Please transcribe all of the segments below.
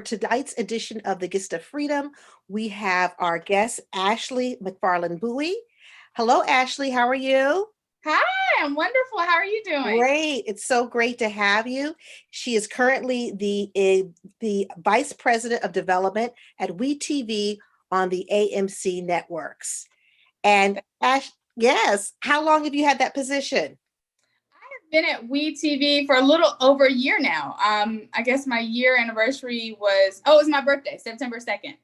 Tonight's edition of the Gist of Freedom, we have our guest, Ashley McFarlin Buie. Hello, Ashley. How are you? Hi, I'm wonderful. How are you doing? Great. It's so great to have you. She is currently the Vice President of Development at WeTV on the AMC networks. And Ash, yes, how long have you had that position? I've been at WeTV for a little over a year now. I guess my year anniversary was, it was my birthday, September 2nd.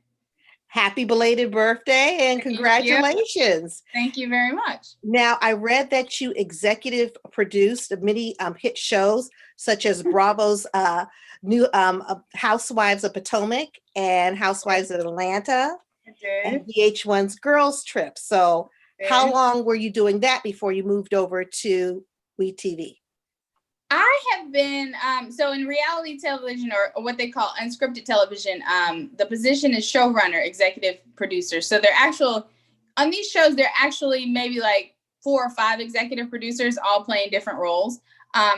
Happy belated birthday and Thank you. congratulations. Thank you very much. Now, I read that you executive produced many hit shows, such as Bravo's new Housewives of Potomac and Housewives of Atlanta I did. and VH1's Girls Trip. So, how Did. long were you doing that before you moved over to WeTV? I have been, so in reality television or what they call unscripted television, the position is showrunner, executive producer. So on these shows, they're actually maybe like 4 or 5 executive producers all playing different roles.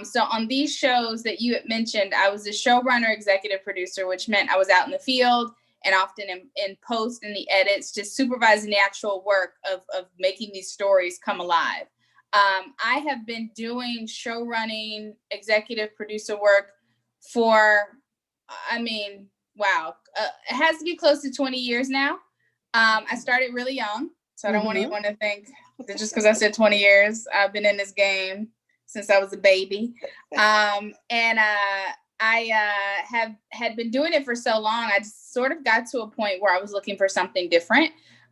So on these shows that you had mentioned, I was a showrunner, executive producer, which meant I was out in the field and often in post and the edits, just supervising the actual work of making these stories come alive. I have been doing show running, executive producer work for, wow, it has to be close to 20 years now. I started really young, so I don't want anyone to think that just because I said 20 years, I've been in this game since I was a baby. I had been doing it for so long, I just sort of got to a point where I was looking for something different.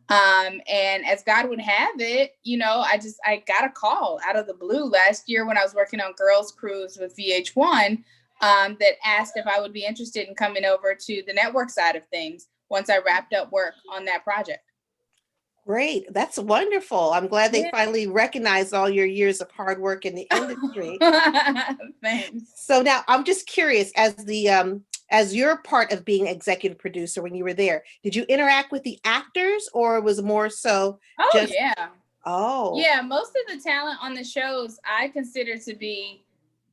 And as God would have it, I got a call out of the blue last year when I was working on Girls Cruise with VH1 that asked if I would be interested in coming over to the network side of things once I wrapped up work on that project. Great. That's wonderful. I'm glad they finally recognized all your years of hard work in the industry. Thanks. So now I'm just curious, as you're part of being executive producer when you were there, did you interact with the actors or was it more so just... Yeah, most of the talent on the shows I consider to be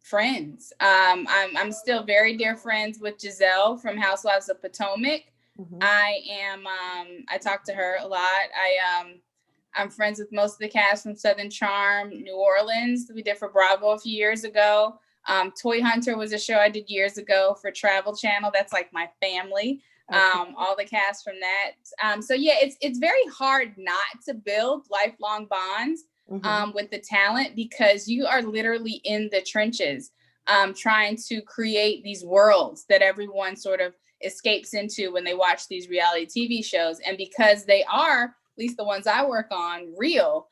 friends. I'm still very dear friends with Giselle from Housewives of Potomac. Mm-hmm. I talk to her a lot. I'm friends with most of the cast from Southern Charm, New Orleans. We did for Bravo a few years ago. Toy Hunter was a show I did years ago for Travel Channel. That's like my family. Okay. All the cast from that. So yeah, it's very hard not to build lifelong bonds with the talent because you are literally in the trenches trying to create these worlds that everyone sort of escapes into when they watch these reality TV shows. And because they are, at least the ones I work on, real,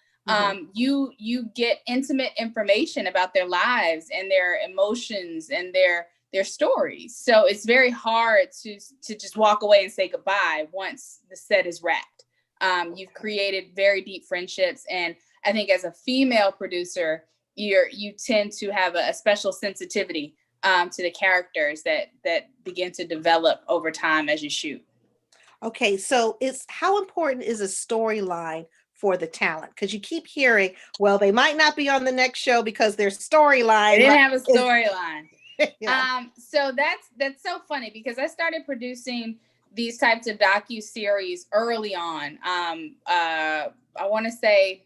you get intimate information about their lives and their emotions and their stories. So it's very hard to just walk away and say goodbye once the set is wrapped. You've created very deep friendships. And I think as a female producer, you tend to have a special sensitivity to the characters that begin to develop over time as you shoot. Okay, so how important is a storyline for the talent? Because you keep hearing, well, they might not be on the next show because their storyline. They didn't have a storyline. Yeah. So that's so funny because I started producing these types of docu-series early on. I want to say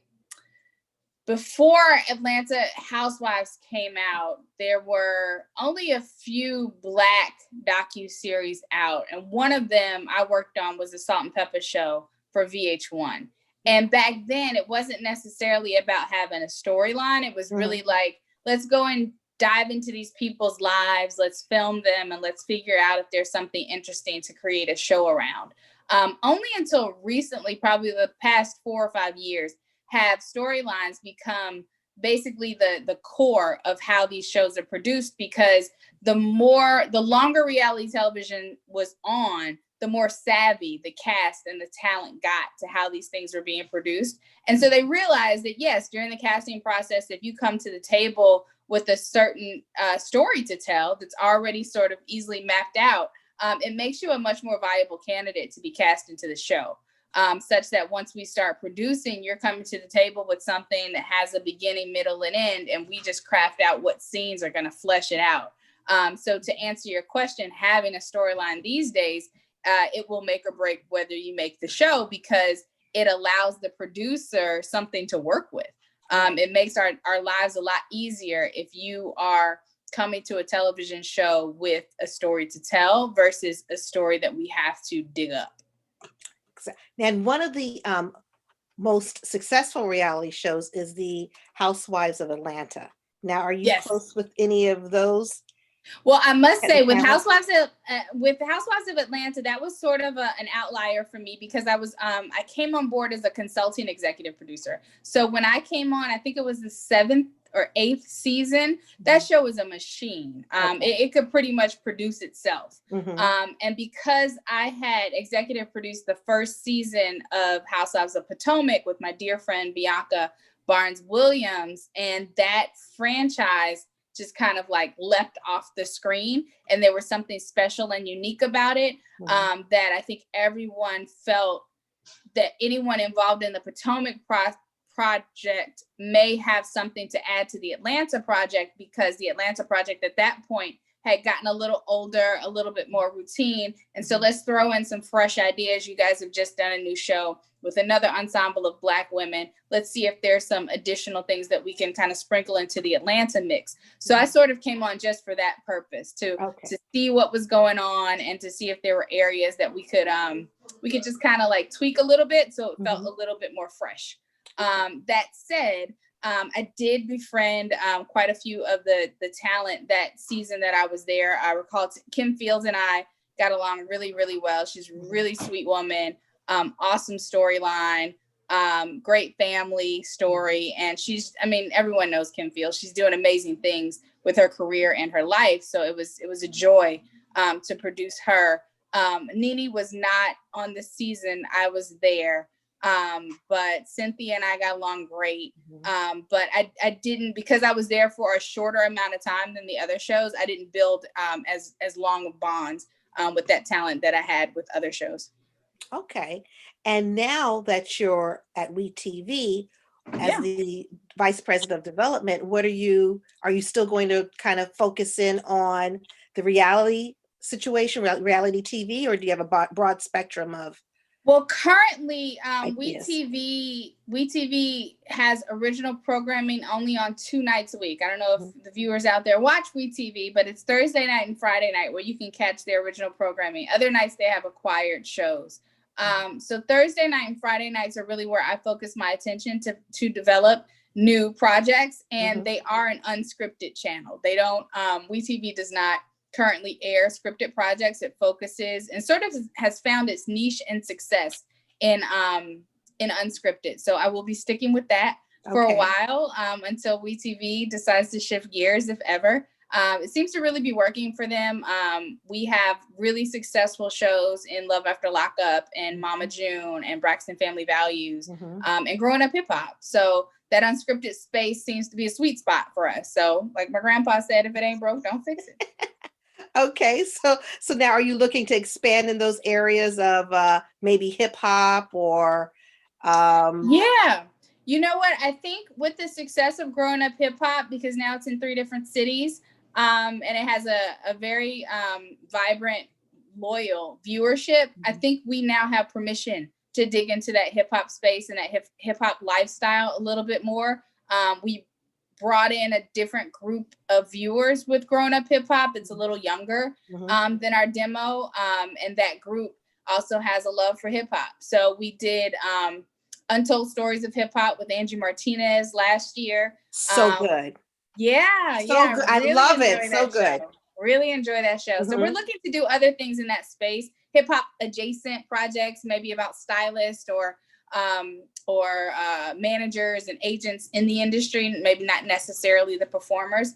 before Atlanta Housewives came out, there were only a few Black docu-series out. And one of them I worked on was the Salt and Pepper Show for VH1. And back then, it wasn't necessarily about having a storyline. It was really like, let's go and dive into these people's lives. Let's film them and let's figure out if there's something interesting to create a show around. Only until recently, probably the past 4 or 5 years, have storylines become basically the core of how these shows are produced, because the longer reality television was on, the more savvy the cast and the talent got to how these things were being produced. And so they realized that, yes, during the casting process, if you come to the table with a certain story to tell that's already sort of easily mapped out, it makes you a much more viable candidate to be cast into the show. Such that once we start producing, you're coming to the table with something that has a beginning, middle, and end, and we just craft out what scenes are going to flesh it out. So to answer your question, having a storyline these days, it will make or break whether you make the show, because it allows the producer something to work with. It makes our lives a lot easier if you are coming to a television show with a story to tell versus a story that we have to dig up. And one of the most successful reality shows is the Housewives of Atlanta. Now, are you close with any of those? Well, I must say with Housewives of Atlanta, that was sort of an outlier for me, because I came on board as a consulting executive producer. So when I came on, I think it was the 7th or 8th season, that show was a machine. It could pretty much produce itself. And because I had executive produced the first season of Housewives of Potomac with my dear friend Bianca Barnes-Williams, and that franchise just kind of like leapt off the screen, and there was something special and unique about it, that I think everyone felt that anyone involved in the Potomac project may have something to add to the Atlanta project, because the Atlanta project at that point had gotten a little older, a little bit more routine. And so let's throw in some fresh ideas. You guys have just done a new show with another ensemble of Black women. Let's see if there's some additional things that we can kind of sprinkle into the Atlanta mix. So I sort of came on just for that purpose, to see what was going on and to see if there were areas that we could just kind of like tweak a little bit so it felt a little bit more fresh. That said, I did befriend quite a few of the talent that season that I was there. I recall Kim Fields and I got along really, really well. She's a really sweet woman, awesome storyline, great family story. And everyone knows Kim Fields. She's doing amazing things with her career and her life. So it was a joy to produce her. Nene was not on the season I was there. But Cynthia and I got along great. But I didn't, because I was there for a shorter amount of time than the other shows, I didn't build as long of bonds with that talent that I had with other shows. Okay. And now that you're at WeTV as the Vice President of Development, are you still going to kind of focus in on the reality situation, reality TV, or do you have a broad spectrum of? Well, currently, WeTV has original programming only on 2 nights a week. I don't know if the viewers out there watch WeTV, but it's Thursday night and Friday night where you can catch their original programming. Other nights they have acquired shows. So Thursday night and Friday nights are really where I focus my attention to develop new projects, and they are an unscripted channel. They don't, WeTV does not currently air scripted projects. It focuses and sort of has found its niche and success in unscripted. So I will be sticking with that for a while until WeTV decides to shift gears, if ever. It seems to really be working for them. We have really successful shows in Love After Lockup and Mama June and Braxton Family Values and Growing Up Hip Hop. So that unscripted space seems to be a sweet spot for us. So like my grandpa said, if it ain't broke, don't fix it. Okay, so now are you looking to expand in those areas of maybe hip hop or? Yeah, you know what? I think with the success of Growing Up Hip Hop, because now it's in 3 different cities, and it has a very vibrant, loyal viewership. I think we now have permission to dig into that hip hop space and that hip hop lifestyle a little bit more. We brought in a different group of viewers with Grown Up Hip Hop. It's a little younger than our demo. And that group also has a love for hip hop. So we did Untold Stories of Hip Hop with Angie Martinez last year. So good. Yeah. So good. I love it. So good. Really enjoy that show. So we're looking to do other things in that space, hip hop adjacent projects, maybe about stylists or managers and agents in the industry, maybe not necessarily the performers.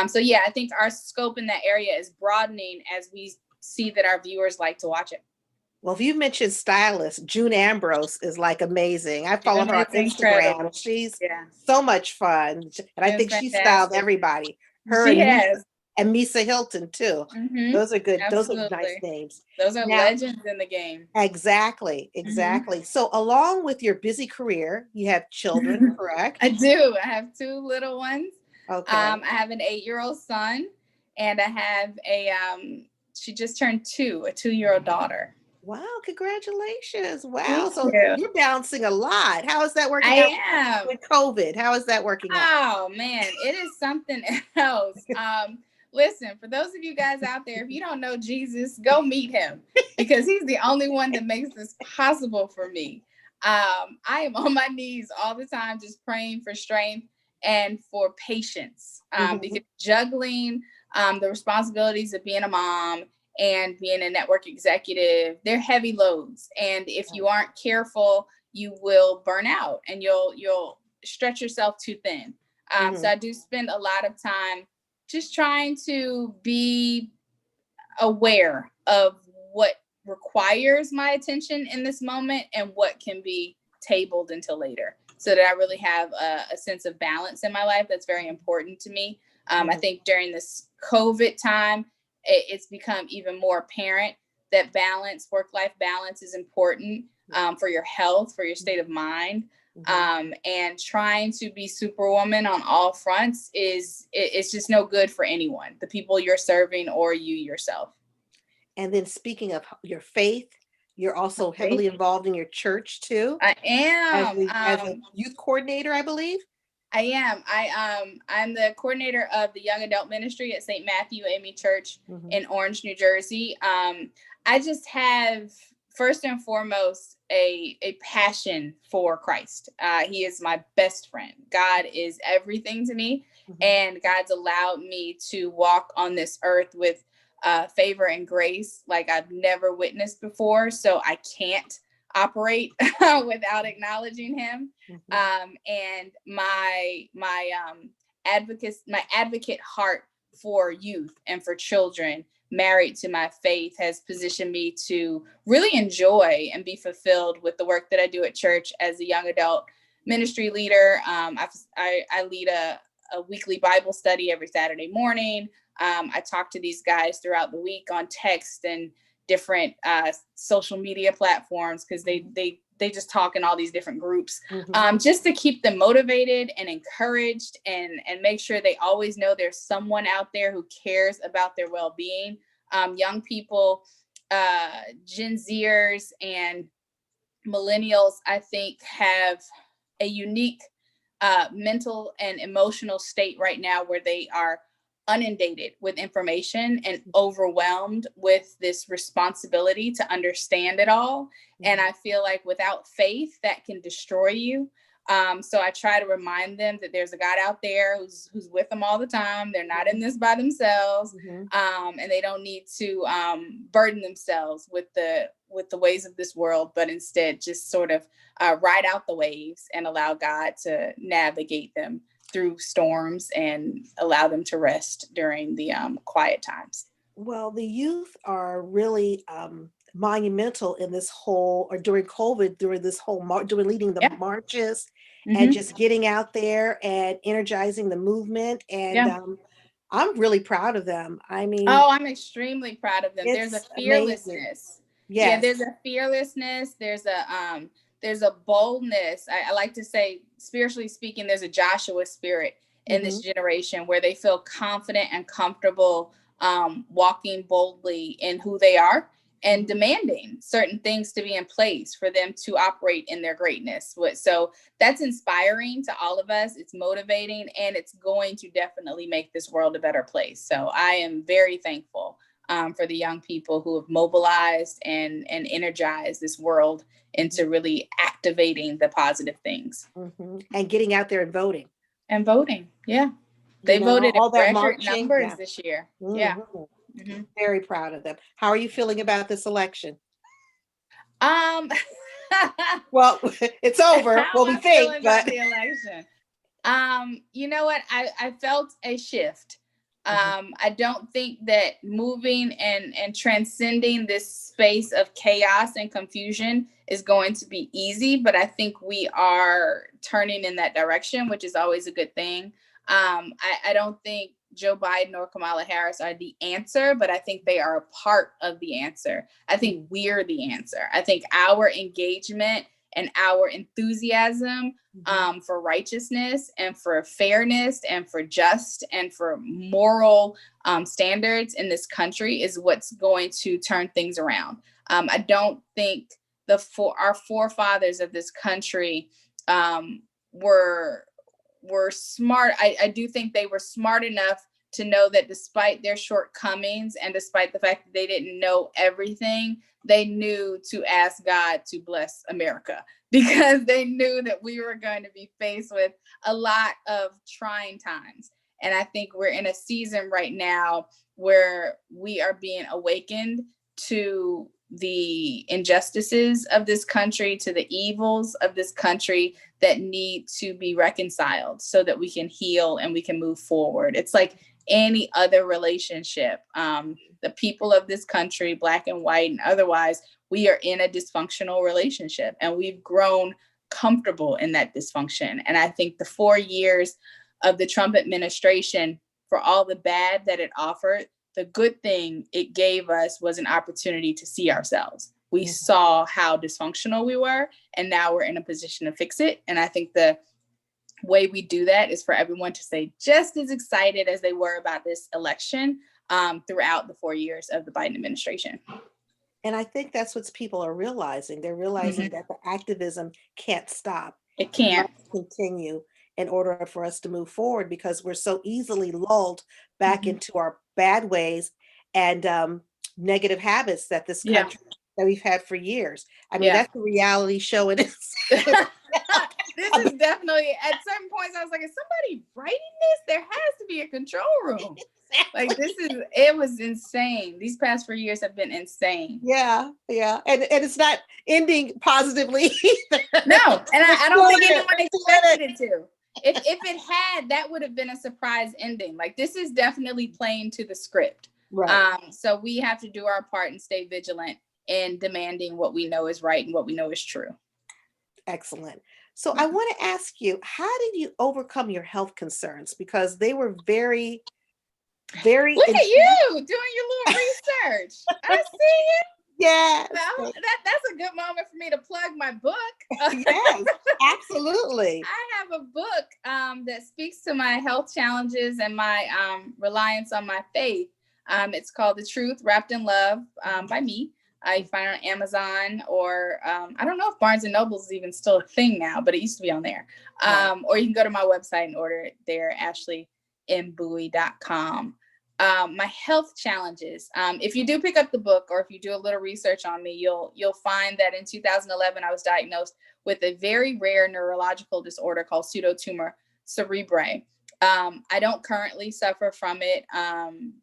So yeah, I think our scope in that area is broadening as we see that our viewers like to watch it. Well, if you mentioned stylist, June Ambrose is like amazing. I follow her on Instagram. Incredible. She's so much fun. And I think she styled everybody. Her and Misa Hilton too. Those are good. Absolutely. Those are nice names. Those are legends in the game. Exactly. So along with your busy career, you have children, correct? I do. I have 2 little ones. Okay. I have an 8-year-old son and I have she just turned 2, a 2-year-old daughter. Wow, congratulations. Wow. Thank So you. you're balancing a lot. How is that working out with COVID? How is that working out? Oh man, it is something else. Listen, for those of you guys out there, if you don't know Jesus, go meet him, because he's the only one that makes this possible for me. I am on my knees all the time, just praying for strength and for patience, because juggling the responsibilities of being a mom and being a network executive, they're heavy loads. And if you aren't careful, you will burn out and you'll stretch yourself too thin. So I do spend a lot of time just trying to be aware of what requires my attention in this moment and what can be tabled until later, so that I really have a sense of balance in my life. That's very important to me. I think during this COVID time, it's become even more apparent that work-life balance is important for your health, for your state of mind. And trying to be superwoman on all fronts it's just no good for anyone, the people you're serving or you yourself. And then speaking of your faith, you're also heavily involved in your church too. I am as a youth coordinator, I believe. I am. I'm the coordinator of the young adult ministry at St. Matthew AME Church in Orange, New Jersey. I just have, first and foremost, a passion for Christ. He is my best friend. God is everything to me, and God's allowed me to walk on this earth with favor and grace like I've never witnessed before. So I can't operate without acknowledging him. And my advocate heart for youth and for children, married to my faith, has positioned me to really enjoy and be fulfilled with the work that I do at church as a young adult ministry leader. I lead a weekly Bible study every Saturday morning. I talk to these guys throughout the week on text and different social media platforms, because they just talk in all these different groups, just to keep them motivated and encouraged, and make sure they always know there's someone out there who cares about their well-being. Young people, Gen Zers and millennials, I think, have a unique mental and emotional state right now where they are inundated with information and overwhelmed with this responsibility to understand it all. And I feel like without faith, that can destroy you. So I try to remind them that there's a God out there who's with them all the time. They're not in this by themselves, and they don't need to burden themselves with the ways of this world, but instead just sort of ride out the waves and allow God to navigate them through storms and allow them to rest during the quiet times. Well, the youth are really monumental in this whole, or during COVID, during this whole leading the marches and just getting out there and energizing the movement. And I'm really proud of them. I mean, I'm extremely proud of them. There's a fearlessness. Yes. There's a fearlessness. There's a boldness. I like to say, spiritually speaking, there's a Joshua spirit in this generation where they feel confident and comfortable walking boldly in who they are and demanding certain things to be in place for them to operate in their greatness. So that's inspiring to all of us. It's motivating, and it's going to definitely make this world a better place. So I am very thankful for the young people who have mobilized and energized this world into really activating the positive things. And getting out there and voting. They voted in record numbers this year. Very proud of them. How are you feeling about this election? Well, it's over. Well, we think, but the election. You know what? I felt a shift. I don't think that moving and transcending this space of chaos and confusion is going to be easy, but I think we are turning in that direction, which is always a good thing. I don't think Joe Biden or Kamala Harris are the answer, but I think they are a part of the answer. I think we're the answer. I think our engagement and our enthusiasm for righteousness and for fairness and for just and for moral standards in this country is what's going to turn things around. I don't think our forefathers of this country were smart. I do think they were smart enough to know that despite their shortcomings and despite the fact that they didn't know everything, they knew to ask God to bless America, because they knew that we were going to be faced with a lot of trying times. And I think we're in a season right now where we are being awakened to the injustices of this country, to the evils of this country that need to be reconciled so that we can heal and we can move forward. It's like any other relationship. The people of this country, Black and white and otherwise, we are in a dysfunctional relationship, and we've grown comfortable in that dysfunction. And I think the 4 years of the Trump administration, for all the bad that it offered, the good thing it gave us was an opportunity to see ourselves. We saw how dysfunctional we were, and now we're in a position to fix it. And I think the way we do that is for everyone to stay just as excited as they were about this election throughout the 4 years of the Biden administration. And I think that's what people are realizing. They're realizing that the activism can't stop. It can't. It must continue in order for us to move forward, because we're so easily lulled back into our bad ways and negative habits that this country that we've had for years. I mean, that's a reality show in itself. This is definitely, at certain points, I was like, is somebody writing this? There has to be a control room. Like, it was insane. These past 4 years have been insane. Yeah. And it's not ending positively either. No, and I don't think anyone expected it to. If it had, that would have been a surprise ending. Like, this is definitely playing to the script. Right. So we have to do our part and stay vigilant in demanding what we know is right and what we know is true. Excellent. So I want to ask you, how did you overcome your health concerns? Because they were very, very. Look at you doing your little research. I see it. Yeah. That's a good moment for me to plug my book. Yes, absolutely. I have a book that speaks to my health challenges and my reliance on my faith. It's called The Truth Wrapped in Love by me. You find it on Amazon, or I don't know if Barnes and Noble is even still a thing now, but it used to be on there. Or you can go to my website and order it there, ashleymbuie.com. My health challenges. If you do pick up the book, or if you do a little research on me, you'll find that in 2011 I was diagnosed with a very rare neurological disorder called pseudotumor cerebrae. I don't currently suffer from it.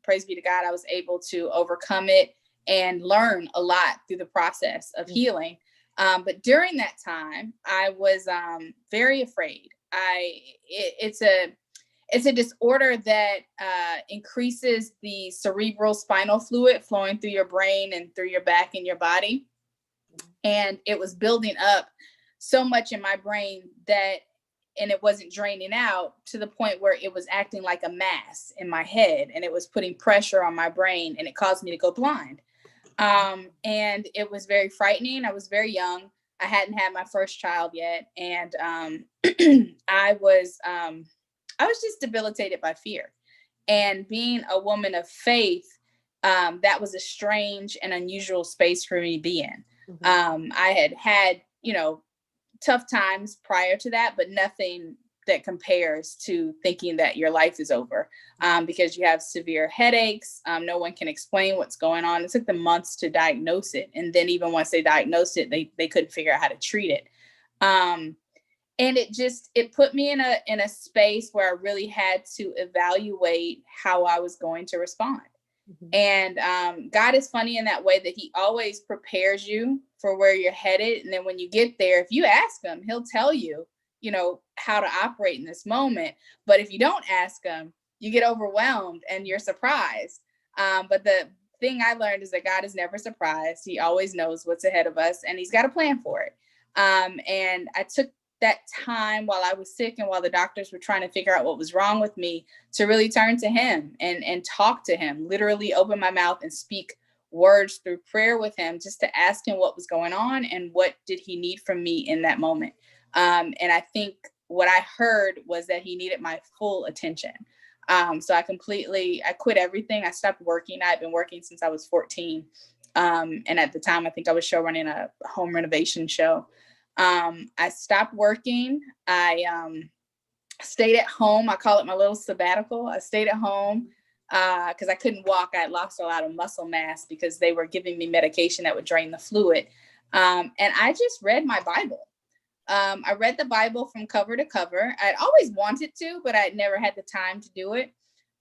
Praise be to God, I was able to overcome it and learn a lot through the process of healing. But during that time, I was very afraid. It's a disorder that increases the cerebral spinal fluid flowing through your brain and through your back and your body. And it was building up so much in my brain and it wasn't draining out to the point where it was acting like a mass in my head, and it was putting pressure on my brain, and it caused me to go blind. And it was very frightening. I was very young. I hadn't had my first child yet. And I was just debilitated by fear. And being a woman of faith, that was a strange and unusual space for me to be in. I had, tough times prior to that, but nothing that compares to thinking that your life is over, because you have severe headaches. No one can explain what's going on. It took them months to diagnose it. And then even once they diagnosed it, they couldn't figure out how to treat it. And it put me in a space where I really had to evaluate how I was going to respond. And God is funny in that way that he always prepares you for where you're headed. And then when you get there, if you ask him, he'll tell you, how to operate in this moment. But if you don't ask him, you get overwhelmed and you're surprised. But the thing I learned is that God is never surprised. He always knows what's ahead of us, and he's got a plan for it. And I took that time while I was sick and while the doctors were trying to figure out what was wrong with me to really turn to him and talk to him, literally open my mouth and speak words through prayer with him, just to ask him what was going on and what did he need from me in that moment. And I think what I heard was that he needed my full attention. So I quit everything. I stopped working. I had been working since I was 14. And at the time, I think I was show running a home renovation show. I stopped working. I stayed at home. I call it my little sabbatical. I stayed at home because I couldn't walk. I had lost a lot of muscle mass because they were giving me medication that would drain the fluid. And I just read my Bible. I read the Bible from cover to cover. I'd always wanted to, but I'd never had the time to do it.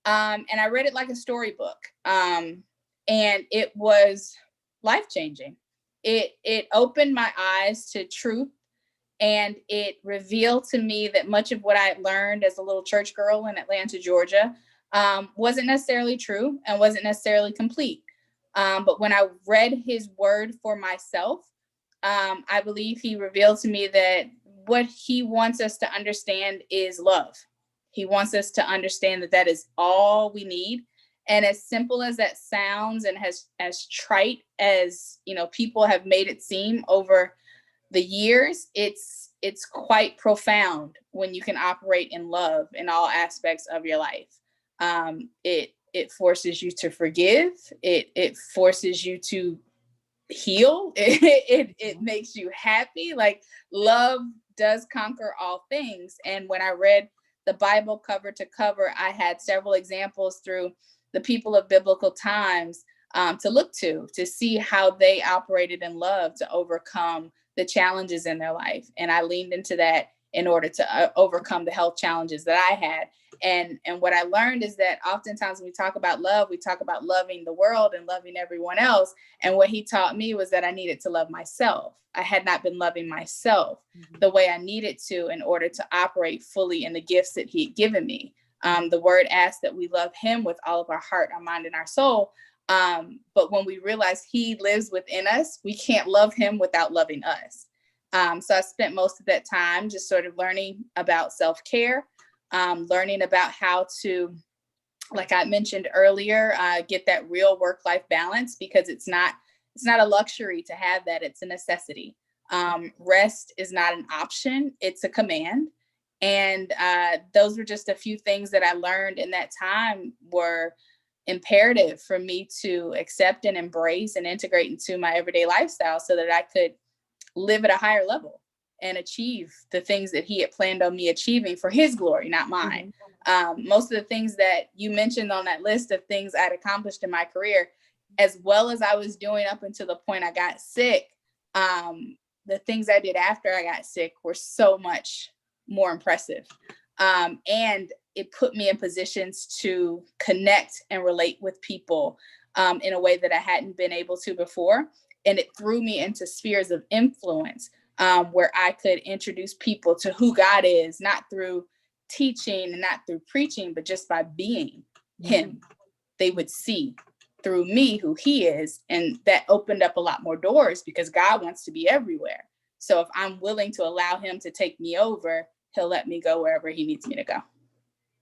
And I read it like a storybook. And it was life-changing. It opened my eyes to truth, and it revealed to me that much of what I had learned as a little church girl in Atlanta, Georgia, wasn't necessarily true and wasn't necessarily complete. But when I read his word for myself, I believe he revealed to me that what he wants us to understand is love. He wants us to understand that that is all we need. And as simple as that sounds, and as trite as, people have made it seem over the years, it's quite profound when you can operate in love in all aspects of your life. It forces you to forgive. It forces you to heal. It makes you happy. Like, love does conquer all things. And when I read the Bible cover to cover, I had several examples through the people of biblical times to look to see how they operated in love to overcome the challenges in their life. And I leaned into that in order to overcome the health challenges that I had. And what I learned is that oftentimes when we talk about love, we talk about loving the world and loving everyone else. And what he taught me was that I needed to love myself. I had not been loving myself the way I needed to in order to operate fully in the gifts that he had given me. The word asks that we love him with all of our heart, our mind, and our soul. But when we realize he lives within us, we can't love him without loving us. So I spent most of that time just sort of learning about self-care, learning about how to, like I mentioned earlier, get that real work-life balance, because it's not a luxury to have that. It's a necessity. Rest is not an option. It's a command. And those were just a few things that I learned in that time were imperative for me to accept and embrace and integrate into my everyday lifestyle so that I could live at a higher level and achieve the things that he had planned on me achieving for his glory, not mine. Most of the things that you mentioned on that list of things I'd accomplished in my career, as well as I was doing up until the point I got sick, the things I did after I got sick were so much more impressive. And it put me in positions to connect and relate with people in a way that I hadn't been able to before. And it threw me into spheres of influence where I could introduce people to who God is, not through teaching and not through preaching, but just by being him. They would see through me who he is. And that opened up a lot more doors, because God wants to be everywhere. So if I'm willing to allow him to take me over, he'll let me go wherever he needs me to go.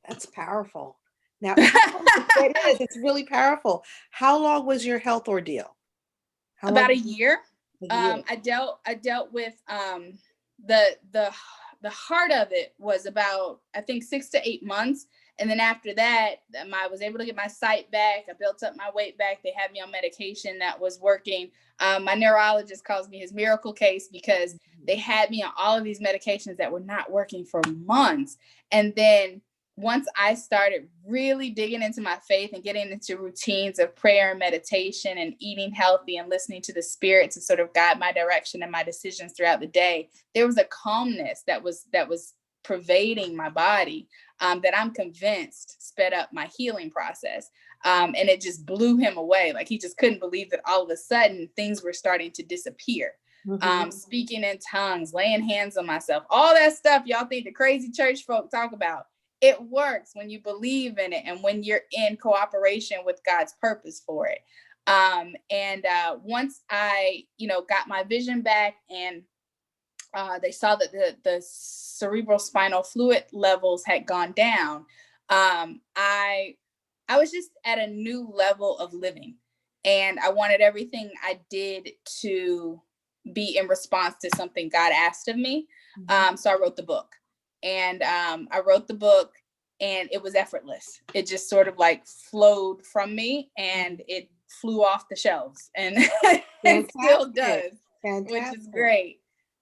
That's powerful. Now, it is. It's really powerful. How long was your health ordeal? About a year. I dealt with the heart of it was about, I think, 6 to 8 months. And then after that, I was able to get my sight back. I built up my weight back. They had me on medication that was working. My neurologist calls me his miracle case, because they had me on all of these medications that were not working for months. And then once I started really digging into my faith and getting into routines of prayer and meditation and eating healthy and listening to the spirit to sort of guide my direction and my decisions throughout the day, there was a calmness that was pervading my body that I'm convinced sped up my healing process. And it just blew him away. Like, he just couldn't believe that all of a sudden things were starting to disappear. Speaking in tongues, laying hands on myself, all that stuff y'all think the crazy church folk talk about. It works when you believe in it and when you're in cooperation with God's purpose for it. And once I, got my vision back, and they saw that the cerebral spinal fluid levels had gone down, I was just at a new level of living, and I wanted everything I did to be in response to something God asked of me. So I wrote the book. And I wrote the book and it was effortless. It just sort of like flowed from me, and it flew off the shelves, and it still does. Fantastic. Which is great.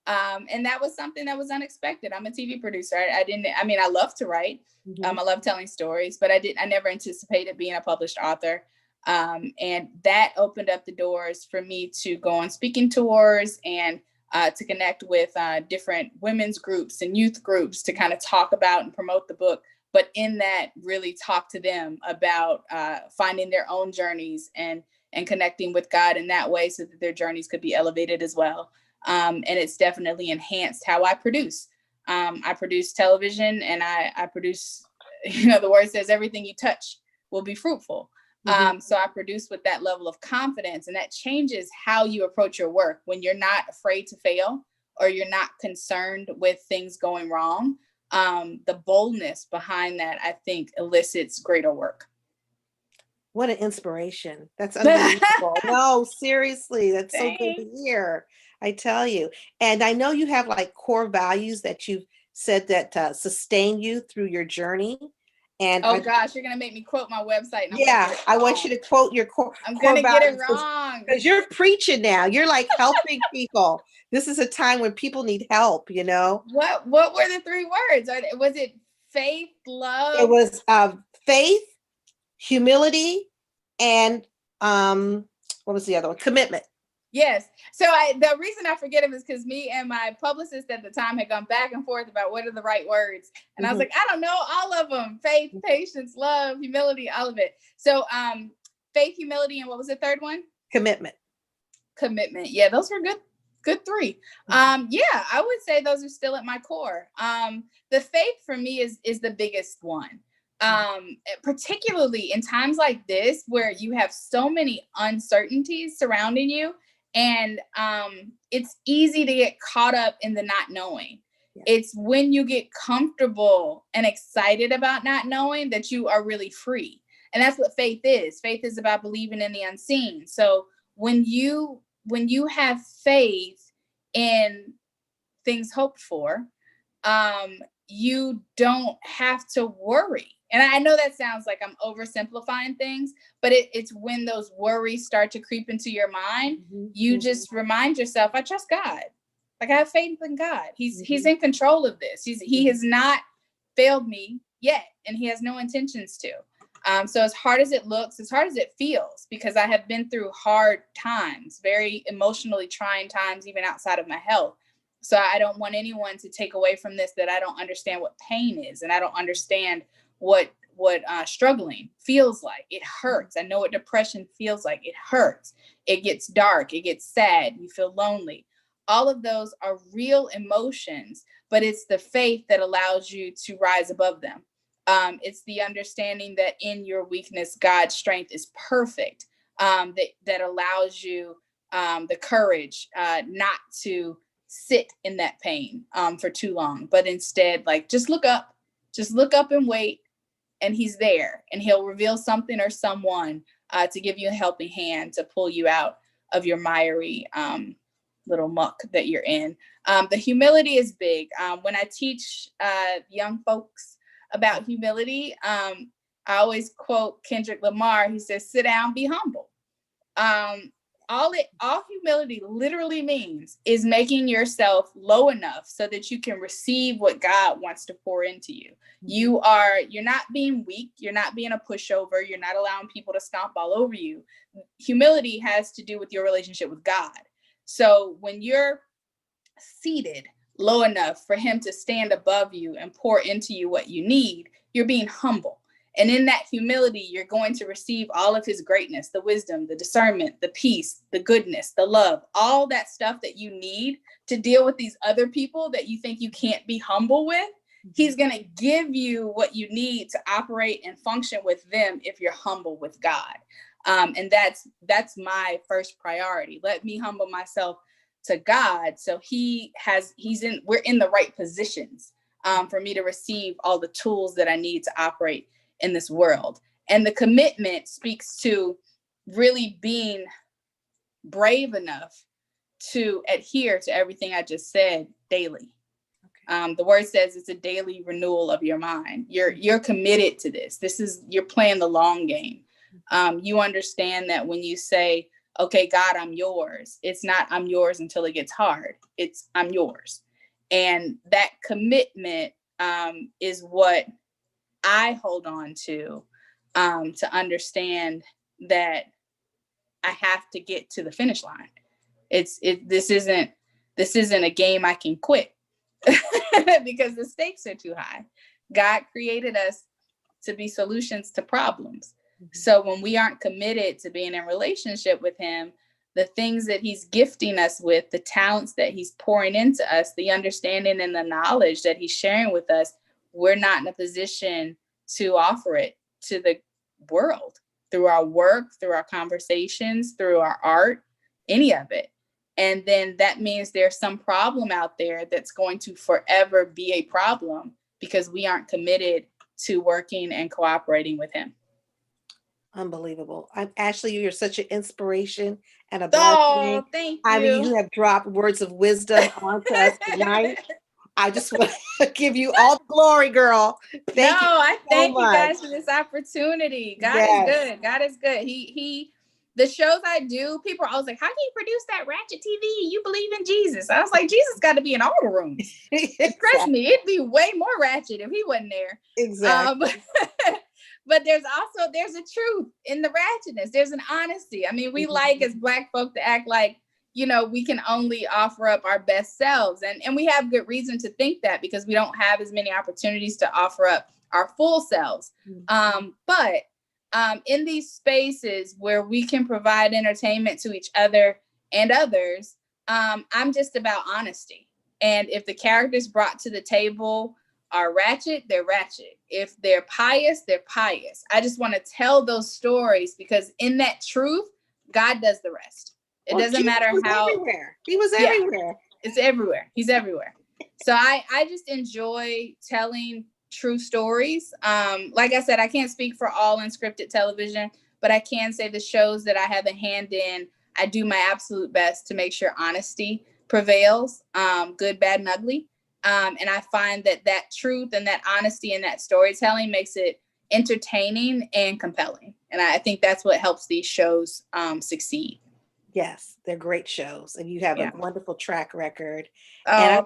And that was something that was unexpected. I'm a TV producer. I love to write. I love telling stories, but I never anticipated being a published author. And that opened up the doors for me to go on speaking tours and to connect with different women's groups and youth groups to kind of talk about and promote the book. But in that, really talk to them about finding their own journeys and connecting with God in that way so that their journeys could be elevated as well. And it's definitely enhanced how I produce. I produce television, and I produce, the word says everything you touch will be fruitful. So I produce with that level of confidence, and that changes how you approach your work when you're not afraid to fail or you're not concerned with things going wrong. The boldness behind that, I think, elicits greater work. What an inspiration. That's unbelievable. No, seriously, that's so good to hear. I tell you. And I know you have like core values that you've said that sustain you through your journey. And gosh, you're going to make me quote my website. I want you to quote your core. I'm going to get it wrong. Because you're preaching now. You're like helping people. This is a time when people need help, What were the 3 words? Was it faith, love? It was faith, humility, and what was the other one? Commitment. Yes. So the reason I forget him is because me and my publicist at the time had gone back and forth about what are the right words. And I was like, I don't know, all of them. Faith, patience, love, humility, all of it. So faith, humility, and what was the third one? Commitment. Yeah, those were good 3. Yeah, I would say those are still at my core. The faith for me is the biggest one. Particularly in times like this where you have so many uncertainties surrounding you, and it's easy to get caught up in the not knowing. Yeah. It's when you get comfortable and excited about not knowing that you are really free. And that's what faith is. Faith is about believing in the unseen. So when you have faith in things hoped for, you don't have to worry. And I know that sounds like I'm oversimplifying things, but it's when those worries start to creep into your mind, you just remind yourself, I trust God. Like, I have faith in God. He's in control of this. He has not failed me yet, and he has no intentions to. So as hard as it looks, as hard as it feels, because I have been through hard times, very emotionally trying times, even outside of my health. So I don't want anyone to take away from this that I don't understand what pain is, and I don't understand what struggling feels like. It hurts. I know what depression feels like. It hurts. It gets dark. It gets sad. You feel lonely. All of those are real emotions, but it's the faith that allows you to rise above them. It's the understanding that in your weakness, God's strength is perfect. That allows you the courage not to sit in that pain for too long, but instead, like, just look up and wait, and he's there, and he'll reveal something or someone to give you a helping hand to pull you out of your miry little muck that you're in. The humility is big. When I teach young folks about humility, I always quote Kendrick Lamar. He says, sit down, be humble. All humility literally means is making yourself low enough so that you can receive what God wants to pour into you. You're not being weak. You're not being a pushover. You're not allowing people to stomp all over you. Humility has to do with your relationship with God. So when you're seated low enough for him to stand above you and pour into you what you need, you're being humble. And in that humility, you're going to receive all of his greatness, the wisdom, the discernment, the peace, the goodness, the love, all that stuff that you need to deal with these other people that you think you can't be humble with. He's going to give you what you need to operate and function with them if you're humble with God. And that's my first priority. Let me humble myself to God. So we're in the right positions for me to receive all the tools that I need to operate in this world. And the commitment speaks to really being brave enough to adhere to everything I just said daily. The word says it's a daily renewal of your mind. You're committed to this. You're playing the long game. You understand that when you say, okay, God, I'm yours, it's not I'm yours until it gets hard. It's I'm yours. And that commitment is what I hold on to understand that I have to get to the finish line. This isn't a game I can quit because the stakes are too high. God created us to be solutions to problems. So when we aren't committed to being in relationship with him, the things that he's gifting us with, the talents that he's pouring into us, the understanding and the knowledge that he's sharing with us, we're not in a position to offer it to the world through our work, through our conversations, through our art, any of it. And then that means there's some problem out there that's going to forever be a problem because we aren't committed to working and cooperating with him. Unbelievable. Ashley, you're such an inspiration and a blessing. Oh, thank you. I mean, you have dropped words of wisdom onto us tonight. I just want to give you all the glory, girl. Thank you guys for this opportunity. God is good. God is good. The shows I do, people are always like, how can you produce that ratchet TV? You believe in Jesus. I was like, Jesus got to be in all the rooms. Exactly. Trust me, it'd be way more ratchet if he wasn't there. Exactly. But there's a truth in the ratchetness. There's an honesty. I mean, we like as Black folk to act like, we can only offer up our best selves. And we have good reason to think that because we don't have as many opportunities to offer up our full selves. But in these spaces where we can provide entertainment to each other and others, I'm just about honesty. And if the characters brought to the table are ratchet, they're ratchet. If they're pious, they're pious. I just want to tell those stories because in that truth, God does the rest. It doesn't matter how. Everywhere. He was everywhere. It's everywhere. He's everywhere. So I just enjoy telling true stories. Like I said, I can't speak for all unscripted television, but I can say the shows that I have a hand in, I do my absolute best to make sure honesty prevails, good, bad, and ugly. And I find that truth and that honesty and that storytelling makes it entertaining and compelling. And I think that's what helps these shows succeed. Yes, they're great shows. And you have a wonderful track record. Oh, and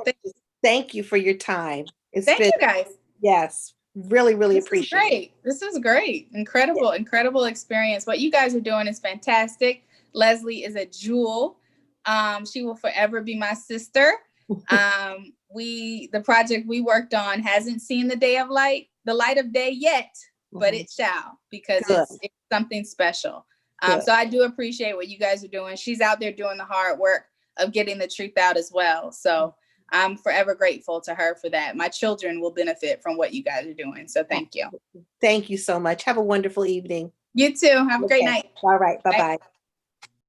thank you for your time. Thank you guys. Yes, really, really appreciate it. This is great. Incredible experience. What you guys are doing is fantastic. Leslie is a jewel. She will forever be my sister. The project we worked on hasn't seen the light of day yet, but it shall, because it's something special. So I do appreciate what you guys are doing. She's out there doing the hard work of getting the truth out as well. So I'm forever grateful to her for that. My children will benefit from what you guys are doing. So thank you. Thank you so much. Have a wonderful evening. You too. Have a great night. All right. Bye-bye.